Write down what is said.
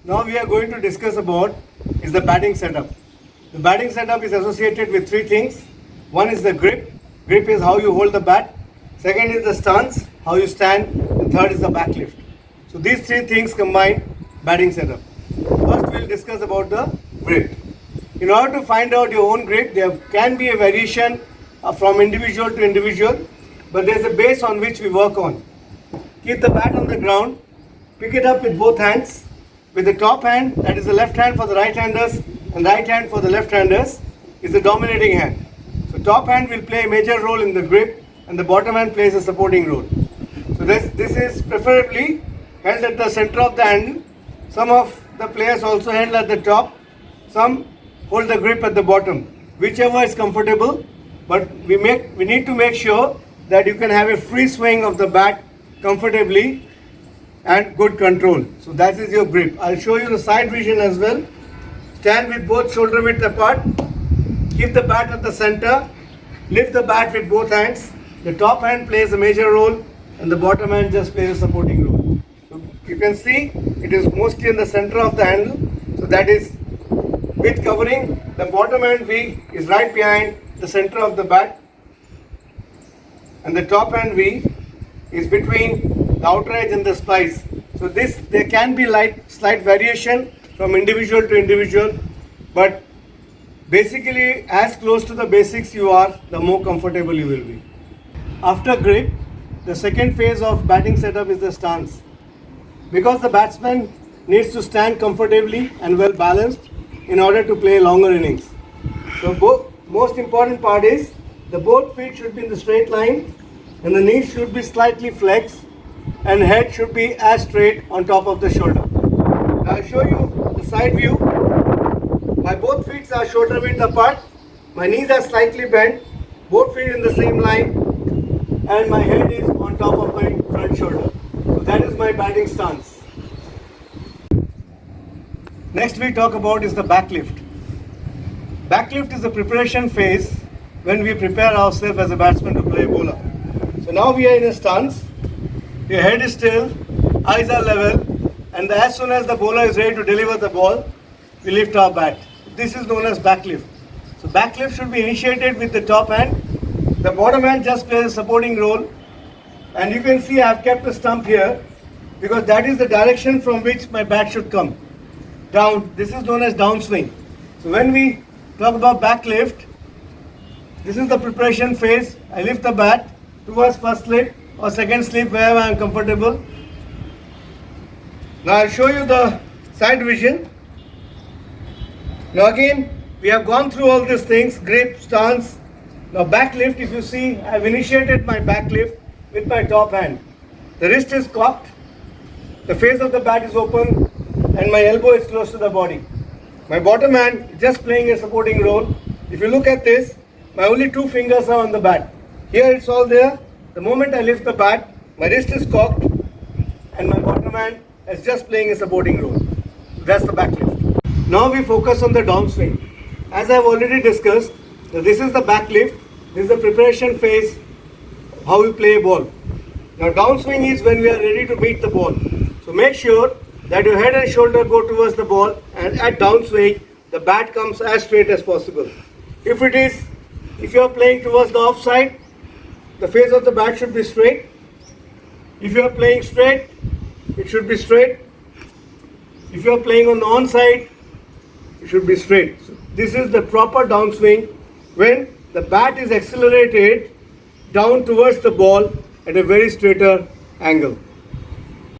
Now we are going to discuss about is the batting setup. The batting setup is associated with three things. One is the grip. Grip is how you hold the bat. Second is the stance, how you stand. And third is the back lift. So these three things combine batting setup. First we'll discuss about the grip. In order to find out your own grip, there can be a variation from individual to individual, but there's a base on which we work on. Keep the bat on the ground, pick it up with both hands. With the top hand, that is the left hand for the right-handers and right hand for the left-handers, is the dominating hand. So top hand will play a major role in the grip and the bottom hand plays a supporting role. So this is preferably held at the center of the handle. Some of the players also handle at the top. Some hold the grip at the bottom. Whichever is comfortable, but we need to make sure that you can have a free swing of the bat comfortably and good control. So that is your grip. I'll show you the side vision as well. Stand with both shoulder width apart. Keep the bat at the center. Lift the bat with both hands. The top hand plays a major role and the bottom hand just plays a supporting role. So you can see it is mostly in the center of the handle. So that is with covering. The bottom hand V is right behind the center of the bat. And the top hand V is between the outer edge and the splice. So there can be slight variation from individual to individual, but basically as close to the basics you are, the more comfortable you will be. After grip, the second phase of batting setup is the stance. Because the batsman needs to stand comfortably and well balanced in order to play longer innings. So most important part is the both feet should be in the straight line and the knees should be slightly flexed and head should be as straight on top of the shoulder. Now I'll show you the side view. My both feet are shoulder width apart. My knees are slightly bent. Both feet in the same line. And my head is on top of my front shoulder. So that is my batting stance. Next we talk about is the back lift. Back lift is the preparation phase when we prepare ourselves as a batsman to play bowler. So now we are in a stance. Your head is still, eyes are level, and as soon as the bowler is ready to deliver the ball, we lift our bat. This is known as back lift. So back lift should be initiated with the top hand. The bottom hand just plays a supporting role. And you can see I have kept a stump here because that is the direction from which my bat should come. Down. This is known as downswing. So when we talk about back lift, this is the preparation phase. I lift the bat towards first slip or second slip wherever I am comfortable. Now I'll show you the side vision. Now again, we have gone through all these things, grip, stance. Now back lift, if you see, I have initiated my back lift with my top hand. The wrist is cocked, the face of the bat is open and my elbow is close to the body. My bottom hand is just playing a supporting role. If you look at this, my only two fingers are on the bat. Here it's all there. The moment I lift the bat, my wrist is cocked and my bottom hand is just playing a supporting role. That's the back lift. Now we focus on the downswing. As I have already discussed, this is the back lift. This is the preparation phase, how we play a ball. Now downswing is when we are ready to meet the ball. So make sure that your head and shoulder go towards the ball and at downswing, the bat comes as straight as possible. If you are playing towards the offside, the face of the bat should be straight. If you are playing straight, it should be straight. If you are playing on the onside, it should be straight. So this is the proper downswing when the bat is accelerated down towards the ball at a very straighter angle.